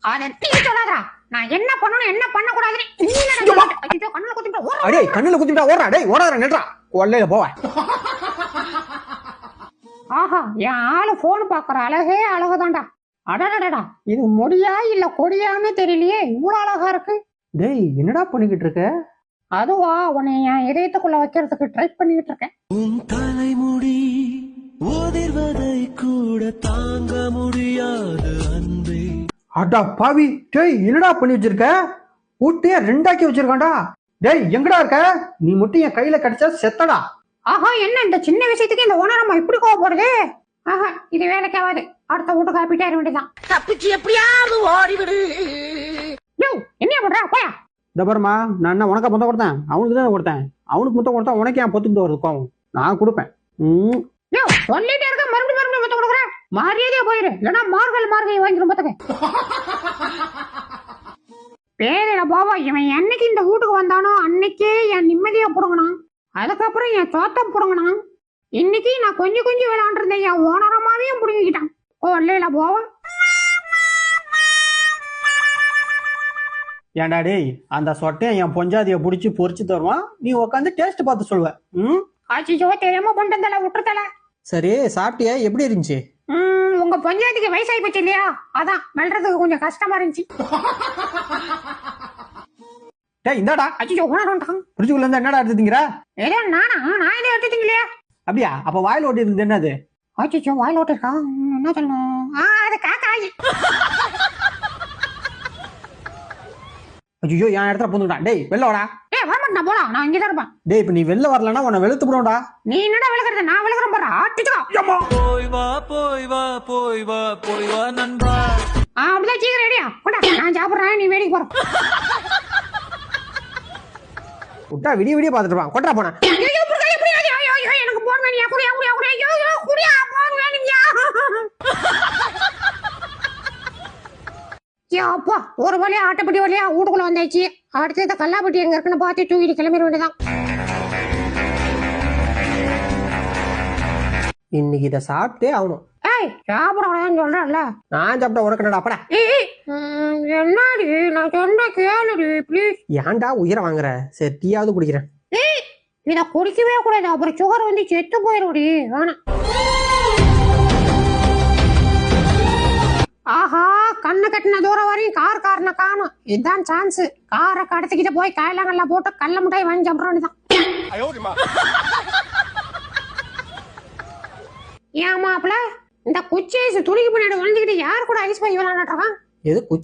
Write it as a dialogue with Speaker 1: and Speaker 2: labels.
Speaker 1: அத டீ சொல்லாதடா. நான் என்ன பண்ணனும் என்ன பண்ண கூடாதுன்னு நீ என்ன ஐயோ கண்ணுல குத்திட்டா ஓடுற.
Speaker 2: அடேய் கண்ணுல குத்திட்டா ஓடுறா. டேய் ஓடாதடா நில்றா. கொல்லையில போவ.
Speaker 1: ஆஹா என் ஆளு போன் பாக்குற அழகே அழகுதான்டா. அடடடடா இது முடியா இல்ல கொடியான்னு தெரியலையே இவ்வளவு அழகா இருக்கு.
Speaker 2: டேய் என்னடா பண்ணிக்கிட்டு இருக்க?
Speaker 1: அதுவா உன்னை என் இதயத்துக்குள்ள வைக்கிறதுக்கு ட்ரை பண்ணிட்டு இருக்கேன்.
Speaker 3: உன் தலைமுடி ஓதிர்வதை கூட தாங்க முடியாது அன்பே.
Speaker 2: அடா பாவி. டேய் என்னடா பண்ணி வச்சிருக்க? ஊட்டிய ரெண்டாக்கி வச்சிருக்கான்டா. டேய் எங்கடா இருக்க? நீ மட்டும் என் கையில கிடைச்சா செத்தடா.
Speaker 1: ஆஹா என்ன இந்த சின்ன விஷயத்துக்கு இந்த ஓனரம்மா இப்படி கோவப்படுது? ஆஹா இது வேலைக்காவது. அடுத்த வீட்டு காப்பிட்டா வேண்டியதான்.
Speaker 3: தப்பிச்சு எப்படியாவது ஓடிவிடு.
Speaker 1: யோ என்ன பண்ற போயா.
Speaker 2: இந்த பாருமா நான் என்ன உனக்கா முத்தம் கொடுத்தேன்? அவனுக்கு தான் கொடுத்தேன். அவனுக்கு முத்தம் கொடுத்தா உனக்கு என் பொத்துக்கிட்டு வருது கோவம். நான் கொடுப்பேன்.
Speaker 1: யோ சொல்லிட்டே இருக்க மறுபடியும் முத்தம் கொடுக்குறேன். மரியாதையா போயிரு இல்லைன்னா மார்கழி வாங்கிடும் பத்துக்க. பேரிட போவா இவன் என்னைக்கு இந்த வீட்டுக்கு வந்தானோ அன்னைக்கே என் நிம்மதியா புடுங்கணும். அதுக்கப்புறம் என் தோட்டம் புடுங்கணும். இன்னைக்கு நான் கொஞ்சம் விளையாண்டு இருந்தேன். என் ஓனரமாவையும் புடுங்கிக்கிட்டான். ஓ இல்லையில போவா.
Speaker 2: ஏன்டா டேய் அந்த சொட்டையை என் பொஞ்சாதிய புடிச்சு பொறிச்சு தருவான். நீ உட்காந்து டேஸ்ட் பார்த்து சொல்லுவ.
Speaker 1: ஆச்சிச்சோ தெரியாம பண்ணிட்டல விட்டுறதல.
Speaker 2: சரி சாப்பிட்டியா? எப்படி இருந்துச்சு?
Speaker 1: உங்க பஞ்சாயத்துக்கு வயசாகி போச்சு இல்லையா, அதான் வெல்றதுக்கு கொஞ்சம் கஷ்டமா இருந்துச்சு.
Speaker 2: டேய் இந்தாடா.
Speaker 1: அச்சிச்சோ ஓனரன்டான்.
Speaker 2: ஃப்ரிட்ஜுக்குள்ள இருந்து என்னடா எடுத்துட்டீங்கற?
Speaker 1: ஏதோ நான் இதை எடுத்துட்டீங்களா?
Speaker 2: அப்படியா? அப்ப வாயில ஓட்டி இருந்தது என்னது?
Speaker 1: அச்சிச்சோ வாயில ஓட்டிருக்கா. என்ன சொல்லணும்? அது காக்காய்.
Speaker 2: ஐயோ என் இடத்துல பூந்துட்டான். டேய் வெளில வாடா.
Speaker 1: ஏய் வரமாட்டேன் போடா. நான் இங்கே தான் இருப்பேன்.
Speaker 2: டேய் இப்ப நீ வெளில வரலன்னா உன்னை வெளுத்து போடும்டா.
Speaker 1: நீ என்னடா விளக்குறது? நான் விளக்குறேன் பாரு. ஆட்டிச்சோ
Speaker 3: போய் வா போய் வா போய் வா போய் வா நண்பா.
Speaker 1: அப்படிதான் சீக்கிரம் ரெடியா போடா. நான் சாப்பிடுறேன் நீ வேடிக்கை போற.
Speaker 2: விட்டா விடிய பாத்துட்டு இருப்பான். கொட்டா போன.
Speaker 1: எனக்கு போன் வேணியா குடியா போன் வேணும்யா. அப்பா ஒரு வழியா ஆட்டப்பட்டி வழியா வீட்டுக்குள்ள வந்தாச்சு. அடுத்து இந்த கல்லாப்பட்டி எங்க இருக்குன்னு பார்த்து தூக்கிட்டு கிளம்பிட வேண்டியதான்.
Speaker 2: இன்னைக்கு இதை சாப்பிட்டே ஆகணும்.
Speaker 1: ஏய் சாப்பிடக்கூடாதுன்னு சொல்றேன்ல.
Speaker 2: நான் சாப்பிட்டா உனக்கு என்னடா அப்படா.
Speaker 1: என்னடி நான் சொன்ன கேளுடி ப்ளீஸ்.
Speaker 2: ஏன்டா உயிரை வாங்குற? சரி டீயாவது குடிக்கிறேன்.
Speaker 1: ஏய் இத குடிக்கவே கூடாது. அப்புறம் சுகர் வந்து செத்து போயிடுடி. வேணாம். ஆஹா கண்ணு கட்டின தூரம் வரையும் காரனை காணும். இதுதான் சான்ஸ். காரை கடத்திக்கிட்டு போய் காயலாங்கல்ல போட்டு கல்ல முட்டாய் வாங்கி சாப்பிட்றோன்னு. ஏன் மாப்பிள்ள இந்த குச்சி துணிக்கு பின்னாடி வந்துக்கிட்டு யார் கூட ஐஸ் பண்ணி விளையாண்டுறான்?
Speaker 2: எது குச்சி?